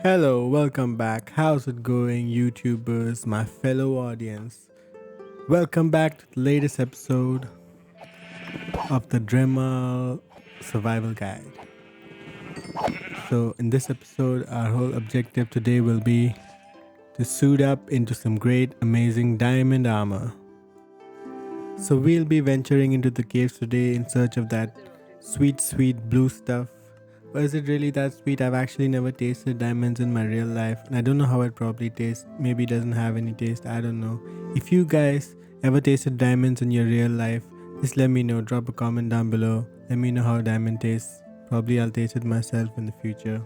Hello, welcome back. How's it going, YouTubers, my fellow audience? Welcome back to the latest episode of the Drehmal Survival Guide. So, in this episode, our whole objective today will be to suit up into some great, amazing diamond armor. So, we'll be venturing into the caves today in search of that sweet, sweet blue stuff. Or is it really that sweet? I've actually never tasted diamonds in my real life, and I don't know how it probably tastes. Maybe it doesn't have any taste, I don't know. If you guys ever tasted diamonds in your real life, just let me know. Drop a comment down below. Let me know how a diamond tastes. Probably I'll taste it myself in the future.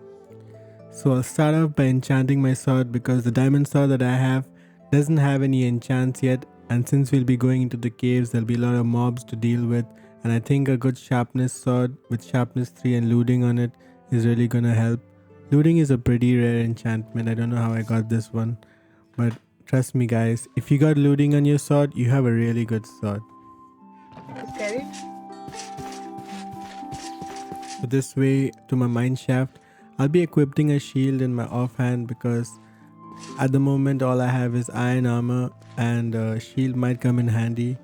So I'll start off by enchanting my sword because the diamond sword that I have doesn't have any enchants yet, and since we'll be going into the caves, there'll be a lot of mobs to deal with, and I think a good sharpness sword with sharpness 3 and looting on it is really gonna help. Looting is a pretty rare enchantment. I don't know how I got this one, but trust me guys, if you got looting on your sword, you have a really good sword. Carrot? So this way to my mine shaft, I'll be equipping a shield in my offhand because at the moment all I have is iron armor, and a shield might come in handy.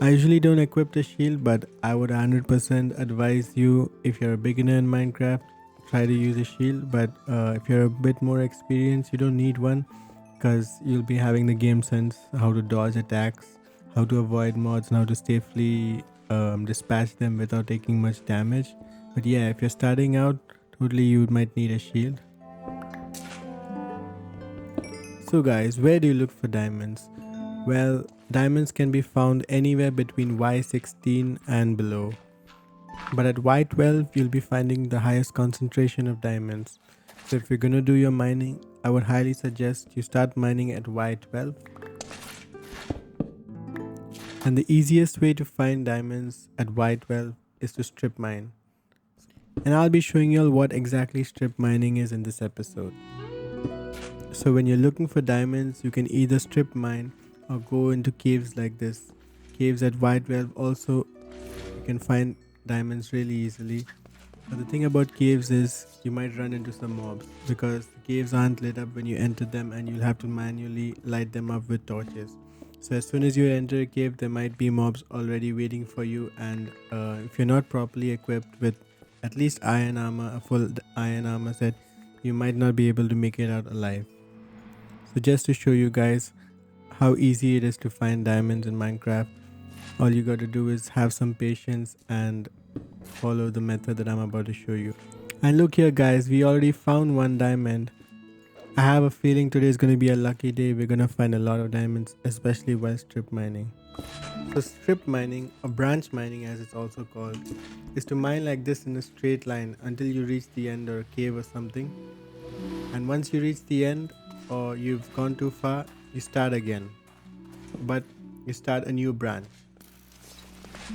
I usually don't equip the shield, but I would 100% advise you, if you're a beginner in Minecraft, try to use a shield. But if you're a bit more experienced, you don't need one because you'll be having the game sense how to dodge attacks, how to avoid mods, and how to safely dispatch them without taking much damage. But yeah, if you're starting out, totally you might need a shield. So guys, where do you look for diamonds? Well, diamonds can be found anywhere between Y16 and below. But at Y12, you'll be finding the highest concentration of diamonds. So if you're gonna do your mining, I would highly suggest you start mining at Y12. And the easiest way to find diamonds at Y12 is to strip mine. And I'll be showing you all what exactly strip mining is in this episode. So when you're looking for diamonds, you can either strip mine or go into caves like this. Caves at Y12 also, you can find diamonds really easily. But the thing about caves is you might run into some mobs because the caves aren't lit up when you enter them, and you'll have to manually light them up with torches. So as soon as you enter a cave, there might be mobs already waiting for you, and if you're not properly equipped with at least iron armor, a full iron armor set, you might not be able to make it out alive. So just to show you guys how easy it is to find diamonds in Minecraft, all you got to do is have some patience and follow the method that I'm about to show you. And look here guys, we already found one diamond. I have a feeling today is going to be a lucky day. We're going to find a lot of diamonds, especially while strip mining. So strip mining, or branch mining as it's also called, is to mine like this in a straight line until you reach the end or a cave or something. And once you reach the end or you've gone too far, you start again. But you start a new branch.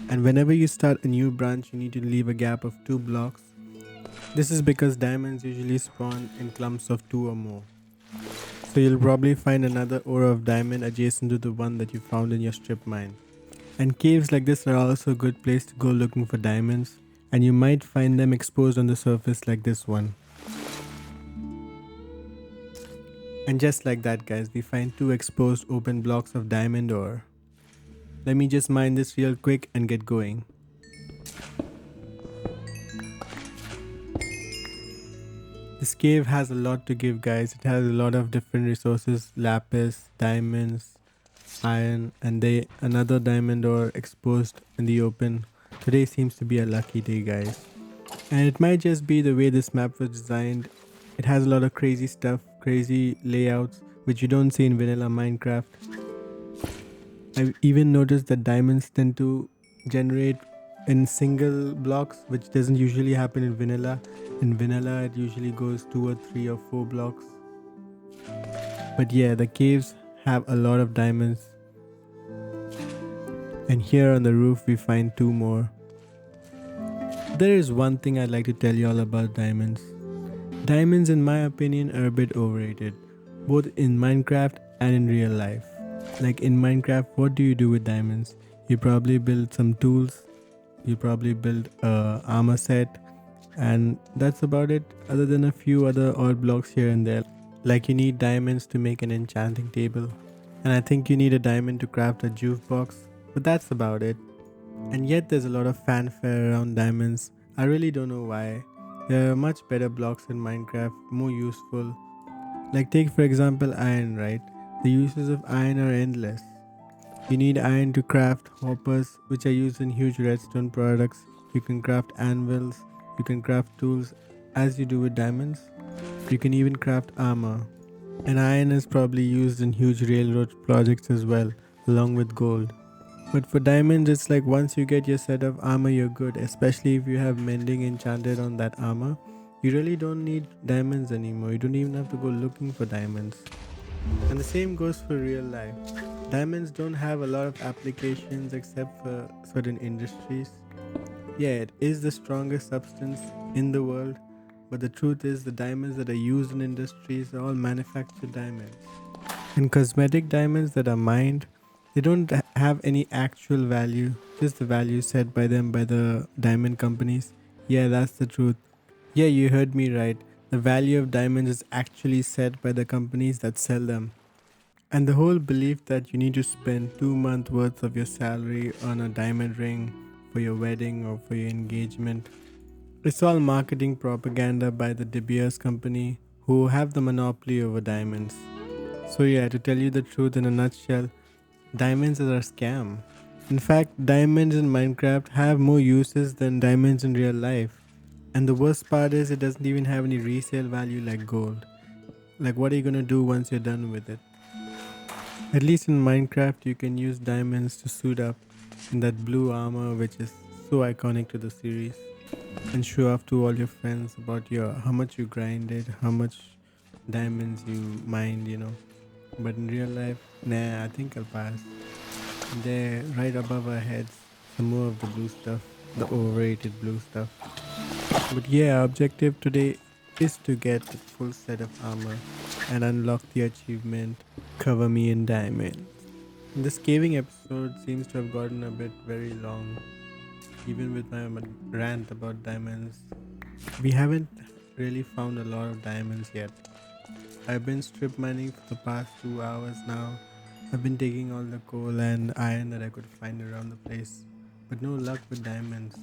And whenever you start a new branch, you need to leave a gap of 2 blocks. This is because diamonds usually spawn in clumps of 2 or more. So you'll probably find another ore of diamond adjacent to the one that you found in your strip mine. And caves like this are also a good place to go looking for diamonds, and you might find them exposed on the surface like this one. And just like that guys, we find 2 exposed open blocks of diamond ore. Let me just mine this real quick and get going. This cave has a lot to give guys. It has a lot of different resources: lapis, diamonds, iron, and another diamond ore exposed in the open. Today seems to be a lucky day guys. And it might just be the way this map was designed. It has a lot of crazy stuff, crazy layouts, which you don't see in vanilla Minecraft. I've even noticed that diamonds tend to generate in single blocks, which doesn't usually happen in vanilla. In vanilla, it usually goes 2 or 3 or 4 blocks. But yeah, the caves have a lot of diamonds. And here on the roof, we find 2 more. There is one thing I'd like to tell you all about diamonds. Diamonds, in my opinion, are a bit overrated, both in Minecraft and in real life. Like in Minecraft, what do you do with diamonds? You probably build some tools, you probably build a armor set, And that's about it, other than a few other odd blocks here and there. Like you need diamonds to make an enchanting table, and I think you need a diamond to craft a jukebox, but that's about it. And yet there's a lot of fanfare around diamonds. I really don't know why. There are much better blocks in Minecraft, more useful. Like take for example iron, right? The uses of iron are endless. You need iron to craft hoppers, which are used in huge redstone products. You can craft anvils, you can craft tools as you do with diamonds. You can even craft armor. And iron is probably used in huge railroad projects as well, along with gold. But for diamonds, it's like once you get your set of armor, you're good, especially if you have mending enchanted on that armor. You really don't need diamonds anymore. You don't even have to go looking for diamonds. And the same goes for real life. Diamonds don't have a lot of applications except for certain industries. Yeah, it is the strongest substance in the world, but the truth is the diamonds that are used in industries are all manufactured diamonds. And cosmetic diamonds that are mined, they don't have any actual value, just the value set by them by the diamond companies. Yeah, that's the truth. Yeah, you heard me right. The value of diamonds is actually set by the companies that sell them. And the whole belief that you need to spend 2 months worth of your salary on a diamond ring for your wedding or for your engagement, it's all marketing propaganda by the De Beers company who have the monopoly over diamonds. So yeah, to tell you the truth in a nutshell, diamonds are a scam. In fact, diamonds in Minecraft have more uses than diamonds in real life. And the worst part is it doesn't even have any resale value like gold. Like what are you gonna do once you're done with it? At least in Minecraft, you can use diamonds to suit up in that blue armor, which is so iconic to the series, and show off to all your friends about your how much you grinded, how much diamonds you mined. But in real life, nah, I think I'll pass. There, right above our heads, some more of the blue stuff, the overrated blue stuff. But yeah, our objective today is to get the full set of armor and unlock the achievement Cover Me in Diamonds. This caving episode seems to have gotten a bit very long, even with my rant about diamonds. We haven't really found a lot of diamonds yet. I've been strip mining for the past 2 hours now. I've been taking all the coal and iron that I could find around the place, but no luck with diamonds.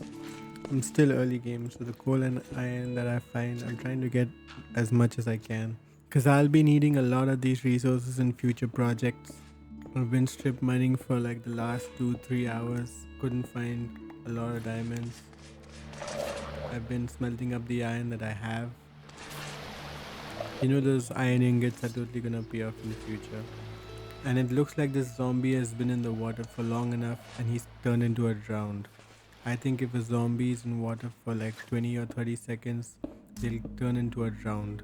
I'm still early game, so the coal and iron that I find, I'm trying to get as much as I can. Because I'll be needing a lot of these resources in future projects. I've been strip mining for like the last 2-3 hours, couldn't find a lot of diamonds. I've been smelting up the iron that I have. Those iron ingots are totally gonna pay off in the future. And it looks like this zombie has been in the water for long enough and he's turned into a drowned. I think if a zombie is in water for like 20 or 30 seconds, they'll turn into a drowned.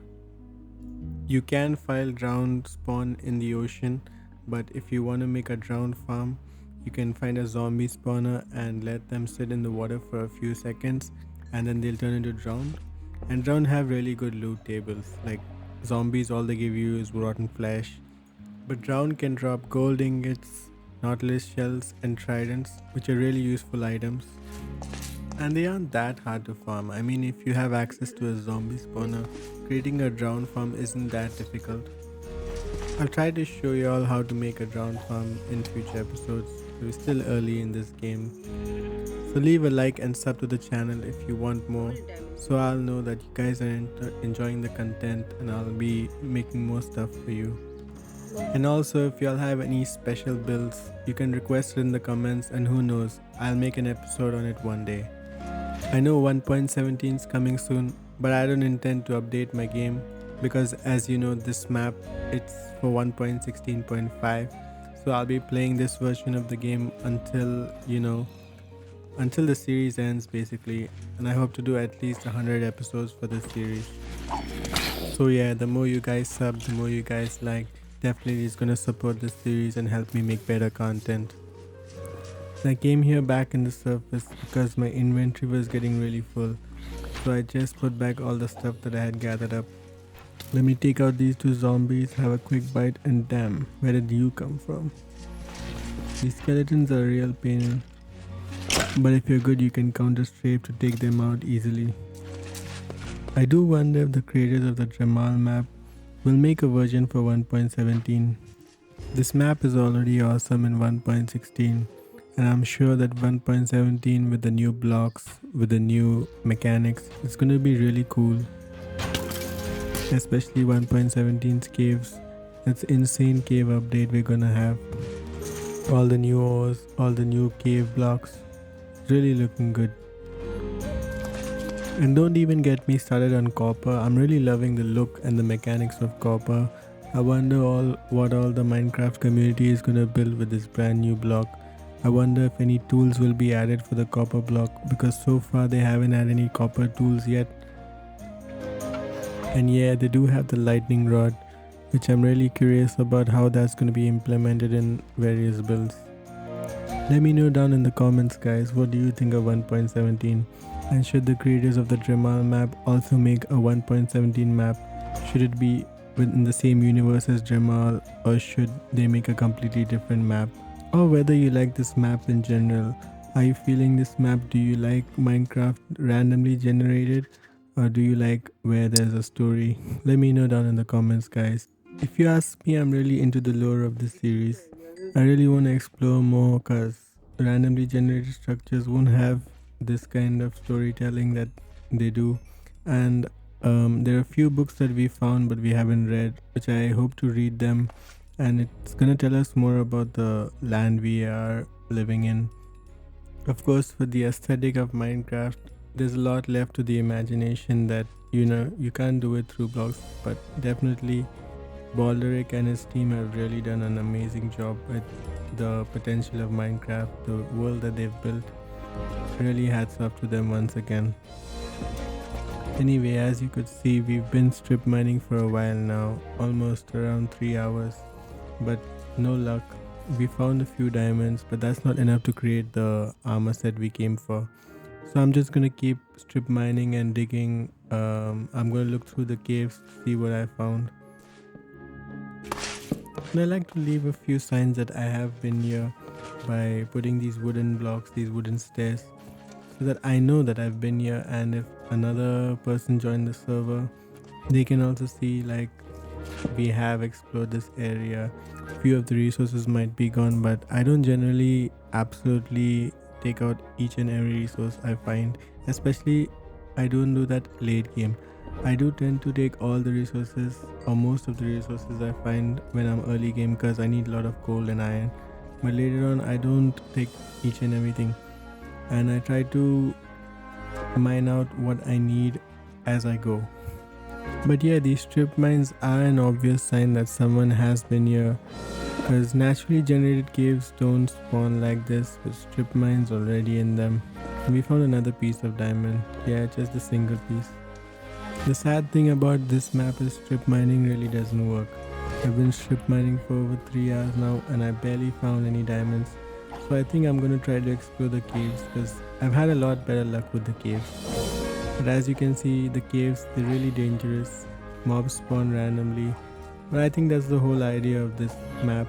You can file drowned spawn in the ocean, but if you want to make a drowned farm, you can find a zombie spawner and let them sit in the water for a few seconds and then they'll turn into drowned. And drowned have really good loot tables. Like zombies, all they give you is rotten flesh, but drowned can drop gold ingots, nautilus shells, and tridents, which are really useful items. And they aren't that hard to farm. I mean, if you have access to a zombie spawner, creating a drowned farm isn't that difficult. I'll try to show you all how to make a drowned farm in future episodes. We're still early in this game. So leave a like and sub to the channel if you want more, so I'll know that you guys are enjoying the content and I'll be making more stuff for you. And also, if y'all have any special builds, you can request it in the comments, and who knows, I'll make an episode on it one day. I know 1.17 is coming soon, but I don't intend to update my game because, as you know, this map it's for 1.16.5, so I'll be playing this version of the game until the series ends basically, and I hope to do at least 100 episodes for this series. So yeah, the more you guys sub, the more you guys like, definitely is gonna support this series and help me make better content. I came here back in the surface because my inventory was getting really full, so I just put back all the stuff that I had gathered up. Let me take out these two zombies, have a quick bite, and damn, where did you come from? These skeletons are a real pain, but if you're good you can counter strafe to take them out easily. I do wonder if the creators of the Drehmal map will make a version for 1.17. This map is already awesome in 1.16, and I'm sure that 1.17 with the new blocks, with the new mechanics, it's gonna be really cool. Especially 1.17's caves. That's insane cave update we're gonna have. All the new ores, all the new cave blocks. Really looking good. And don't even get me started on copper. I'm really loving the look and the mechanics of copper. I wonder what all the Minecraft community is gonna build with this brand new block. I wonder if any tools will be added for the copper block, because so far they haven't had any copper tools yet. And yeah, they do have the lightning rod, which I'm really curious about how that's gonna be implemented in various builds. Let me know down in the comments, guys, what do you think of 1.17? And should the creators of the Drehmal map also make a 1.17 map? Should it be within the same universe as Drehmal, or should they make a completely different map? Or whether you like this map in general. Are you feeling this map? Do you like Minecraft randomly generated, or do you like where there's a story? Let me know down in the comments, guys. If you ask me, I'm really into the lore of this series. I really want to explore more, because randomly generated structures won't have this kind of storytelling that they do. And there are a few books that we found but we haven't read, which I hope to read them, and it's gonna tell us more about the land we are living in. Of course, for the aesthetic of Minecraft, there's a lot left to the imagination that you can't do it through blocks, but definitely Balderic and his team have really done an amazing job with the potential of Minecraft, the world that they've built. Really hats off to them once again. Anyway, as you could see, we've been strip mining for a while now, almost around 3 hours, but no luck. We found a few diamonds, but that's not enough to create the armor set we came for. So I'm just gonna keep strip mining and digging. I'm gonna look through the caves to see what I found. And I like to leave a few signs that I have been here by putting these wooden blocks, these wooden stairs, so that I know that I've been here, and if another person joined the server, they can also see like we have explored this area. Few of the resources might be gone, but I don't generally absolutely take out each and every resource I find, especially I don't do that late game. I do tend to take all the resources, or most of the resources I find when I'm early game, because I need a lot of coal and iron. But later on I don't take each and everything, and I try to mine out what I need as I go. But yeah, these strip mines are an obvious sign that someone has been here, because naturally generated caves don't spawn like this with strip mines already in them. And we found another piece of diamond. Yeah, just a single piece. The sad thing about this map is strip mining really doesn't work. I've been strip mining for over 3 hours now and I barely found any diamonds. So I think I'm gonna try to explore the caves, because I've had a lot better luck with the caves. But as you can see, the caves, they're really dangerous. Mobs spawn randomly. But I think that's the whole idea of this map.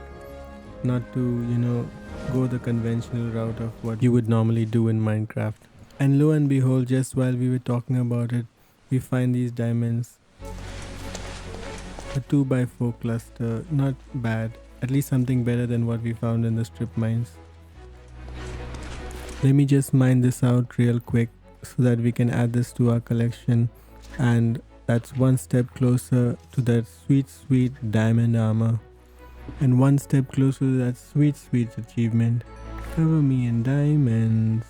Not to, go the conventional route of what you would normally do in Minecraft. And lo and behold, just while we were talking about it, we find these diamonds. A 2x4 cluster, not bad. At least something better than what we found in the strip mines. Let me just mine this out real quick so that we can add this to our collection, and that's one step closer to that sweet diamond armor, and one step closer to that sweet achievement. Cover me in diamonds.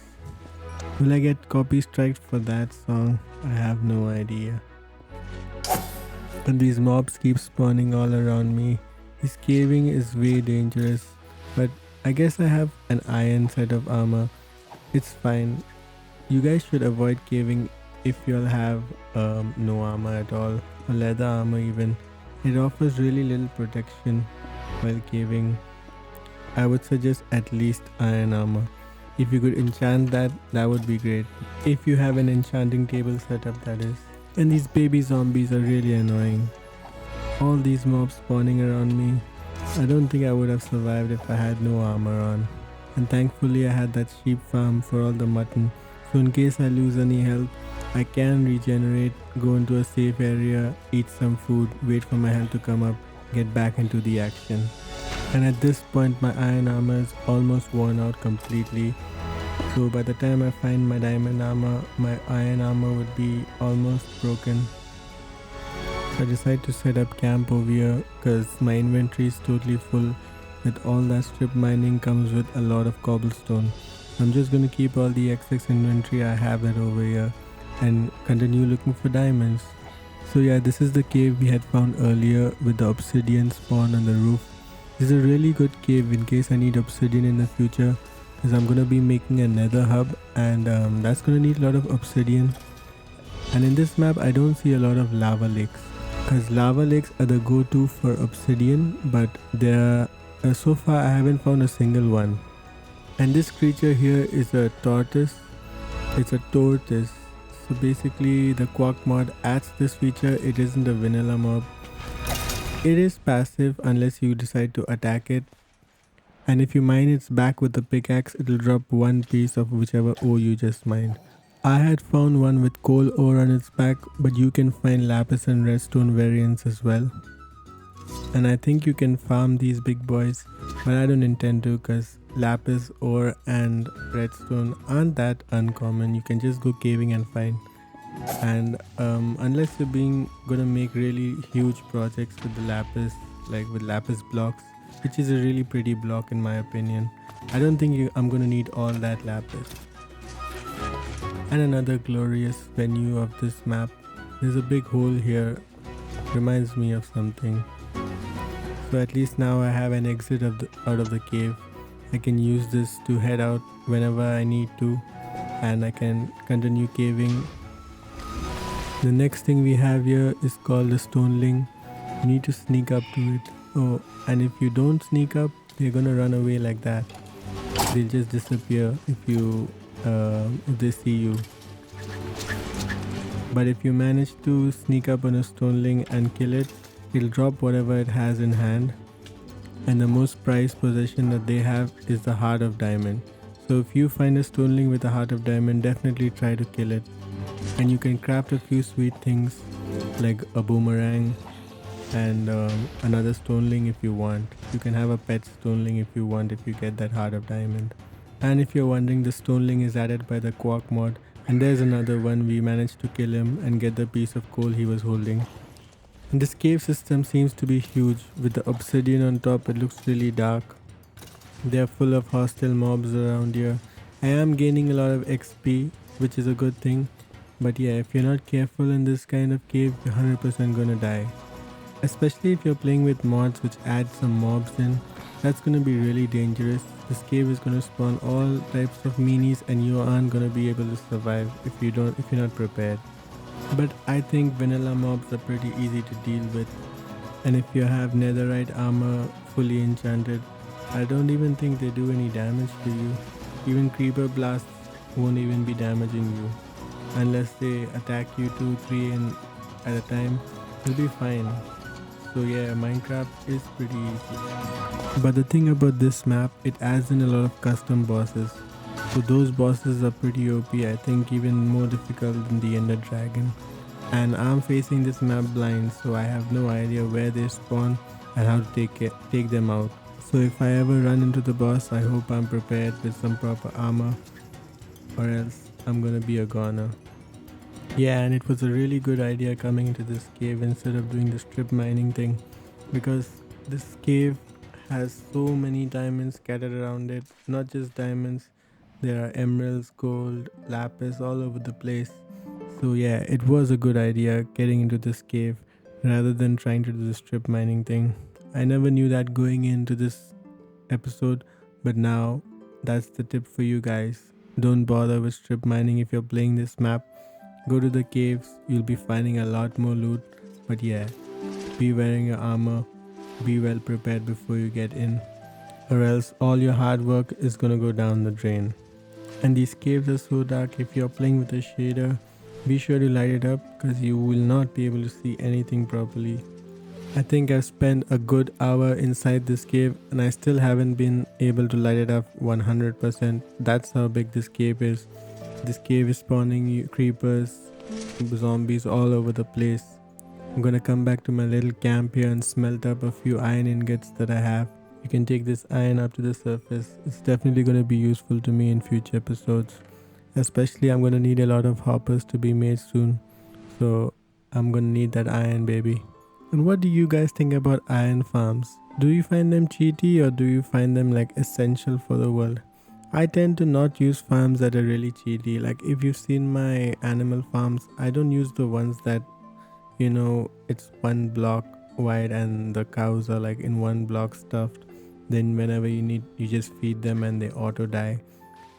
Will I get copy striked for that song? I have no idea. And these mobs keep spawning all around me. This caving is way dangerous, but I guess I have an iron set of armor. It's fine. You guys should avoid caving if you'll have no armor at all, or leather armor even. It offers really little protection while caving. I would suggest at least iron armor. If you could enchant that, that would be great. If you have an enchanting table set up, that is. And these baby zombies are really annoying. All these mobs spawning around me. I don't think I would have survived if I had no armor on. And thankfully I had that sheep farm for all the mutton. So in case I lose any health, I can regenerate, go into a safe area, eat some food, wait for my health to come up, get back into the action. And at this point, my iron armor is almost worn out completely. So by the time I find my diamond armor, my iron armor would be almost broken. I decide to set up camp over here because my inventory is totally full. With all that strip mining comes with a lot of cobblestone. I'm just gonna keep all the excess inventory I have it over here and continue looking for diamonds. So yeah, this is the cave we had found earlier with the obsidian spawn on the roof. This is a really good cave in case I need obsidian in the future because I'm gonna be making a nether hub and that's gonna need a lot of obsidian. And in this map I don't see a lot of lava lakes because lava lakes are the go-to for obsidian, but there so far I haven't found a single one. And this creature here is a tortoise. It's a tortoise. So basically the Quark mod adds this feature. It isn't a vanilla mob. It is passive unless you decide to attack it. And if you mine its back with the pickaxe, it'll drop one piece of whichever ore you just mined. I had found one with coal ore on its back, but you can find lapis and redstone variants as well. And I think you can farm these big boys, but I don't intend to because lapis ore and redstone aren't that uncommon. You can just go caving and find. And unless you're gonna make really huge projects with the lapis, like with lapis blocks, which is a really pretty block in my opinion, I don't think I'm gonna need all that lapis. And another glorious venue of this map, there's a big hole here, reminds me of something. So at least now I have an exit out of the cave. I can use this to head out whenever I need to, and I can continue caving. The next thing we have here is called the stoneling. You need to sneak up to it. Oh, and if you don't sneak up, they're gonna run away like that. They'll just disappear if they see you. But if you manage to sneak up on a stoneling and kill it, it'll drop whatever it has in hand. And the most prized possession that they have is the heart of diamond. So if you find a stoneling with a heart of diamond, definitely try to kill it. And you can craft a few sweet things like a boomerang and another stoneling if you want. You can have a pet stoneling if you want, if you get that heart of diamond. And if you're wondering, the stoneling is added by the Quark mod, and there's another one. We managed to kill him and get the piece of coal he was holding. And this cave system seems to be huge. With the obsidian on top, it looks really dark. They're full of hostile mobs around here. I am gaining a lot of XP, which is a good thing. But yeah, if you're not careful in this kind of cave, you're 100% gonna die. Especially if you're playing with mods which add some mobs in, that's gonna be really dangerous. This cave is gonna spawn all types of minis and you aren't gonna be able to survive if you're not prepared. But I think vanilla mobs are pretty easy to deal with. And if you have netherite armor fully enchanted, I don't even think they do any damage to you. Even creeper blasts won't even be damaging you. Unless they attack you 2-3 at a time, you'll be fine. So yeah, Minecraft is pretty easy. But the thing about this map, it adds in a lot of custom bosses. So those bosses are pretty OP, I think even more difficult than the Ender Dragon. And I'm facing this map blind, so I have no idea where they spawn and how to take them out. So if I ever run into the boss, I hope I'm prepared with some proper armor, or else I'm gonna be a goner. Yeah, and it was a really good idea coming into this cave instead of doing the strip mining thing, because this cave has so many diamonds scattered around it. Not just diamonds, there are emeralds, gold, lapis all over the place. So yeah, it was a good idea getting into this cave rather than trying to do the strip mining thing. I never knew that going into this episode, but now that's the tip for you guys. Don't bother with strip mining if you're playing this map. Go to the caves, you'll be finding a lot more loot. But yeah, be wearing your armor, be well prepared before you get in, or else all your hard work is gonna go down the drain. And these caves are so dark, if you're playing with a shader, be sure to light it up because you will not be able to see anything properly. I think I've spent a good hour inside this cave and I still haven't been able to light it up 100%. That's how big this cave is. This cave is spawning creepers zombies all over the place. I'm gonna come back to my little camp here and smelt up a few iron ingots that I have. You can take this iron up to the surface. It's definitely gonna be useful to me in future episodes. Especially, I'm gonna need a lot of hoppers to be made soon. So, I'm gonna need that iron, baby. And what do you guys think about iron farms? Do you find them cheaty or do you find them like essential for the world? I tend to not use farms that are really cheaty. Like if you've seen my animal farms, I don't use the ones that, it's one block wide and the cows are like in one block stuffed. Then whenever you need, you just feed them and they auto die.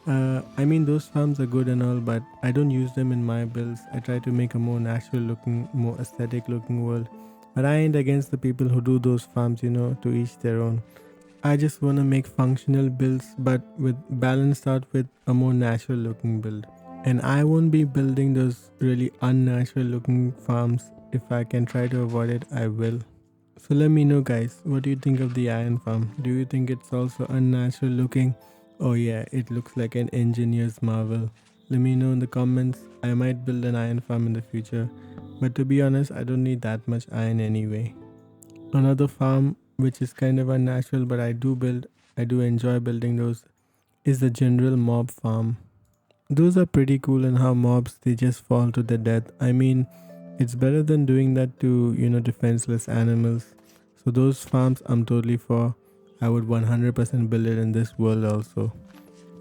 I mean, those farms are good and all, but I don't use them in my builds. I try to make a more natural looking, more aesthetic looking world. But I ain't against the people who do those farms, to each their own. I just want to make functional builds, but with balanced out with a more natural looking build. And I won't be building those really unnatural looking farms. If I can try to avoid it, I will. So let me know, guys, what do you think of the iron farm? Do you think it's also unnatural looking? Oh yeah, it looks like an engineer's marvel. Let me know in the comments. I might build an iron farm in the future, but to be honest, I don't need that much iron anyway. Another farm which is kind of unnatural, but I do enjoy building those, is the general mob farm. Those are pretty cool, and how mobs they just fall to their death. I mean, it's better than doing that to, defenseless animals. So those farms I'm totally for. I would 100% build it in this world also.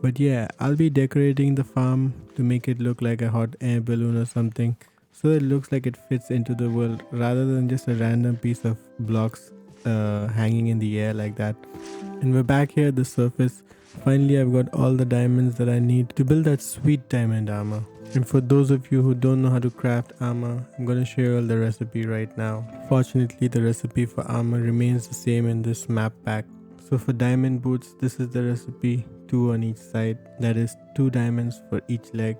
But yeah, I'll be decorating the farm to make it look like a hot air balloon or something. So it looks like it fits into the world rather than just a random piece of blocks hanging in the air like that. And we're back here at the surface. Finally, I've got all the diamonds that I need to build that sweet diamond armor. And for those of you who don't know how to craft armor, I'm gonna show you all the recipe right now. Fortunately, the recipe for armor remains the same in this map pack. So for diamond boots, this is the recipe, 2 on each side. That is 2 diamonds for each leg.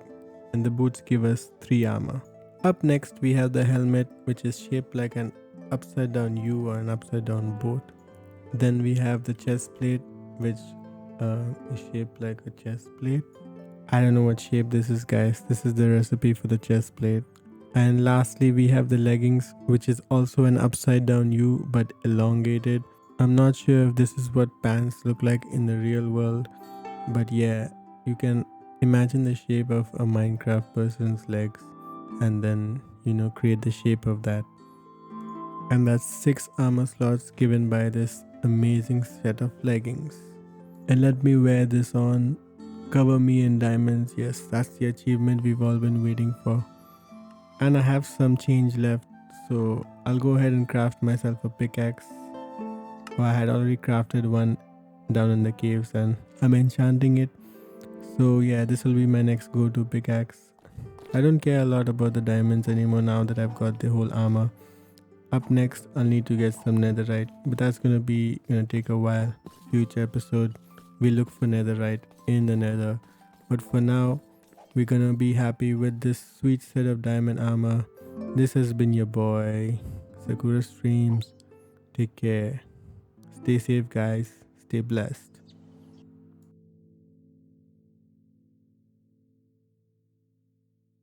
And the boots give us 3 armor. Up next, we have the helmet, which is shaped like an upside down U or an upside down boat. Then we have the chest plate, which is shaped like a chest plate. I don't know what shape this is, guys. This is the recipe for the chest plate. And lastly, we have the leggings, which is also an upside down U but elongated. I'm not sure if this is what pants look like in the real world, but yeah, you can imagine the shape of a Minecraft person's legs and then, create the shape of that. And that's 6 armor slots given by this amazing set of leggings. And let me wear this on. Cover me in diamonds. Yes, that's the achievement we've all been waiting for. And I have some change left, so I'll go ahead and craft myself a pickaxe. Well, I had already crafted one down in the caves and I'm enchanting it. So yeah, this will be my next go-to pickaxe. I don't care a lot about the diamonds anymore now that I've got the whole armor. Up next, I'll need to get some netherite, but that's gonna take a while. Future episode, we look for netherite in the nether. But for now, we're gonna be happy with this sweet set of diamond armor. This has been your boy, Sakura Streams. Take care. Stay safe, guys. Stay blessed.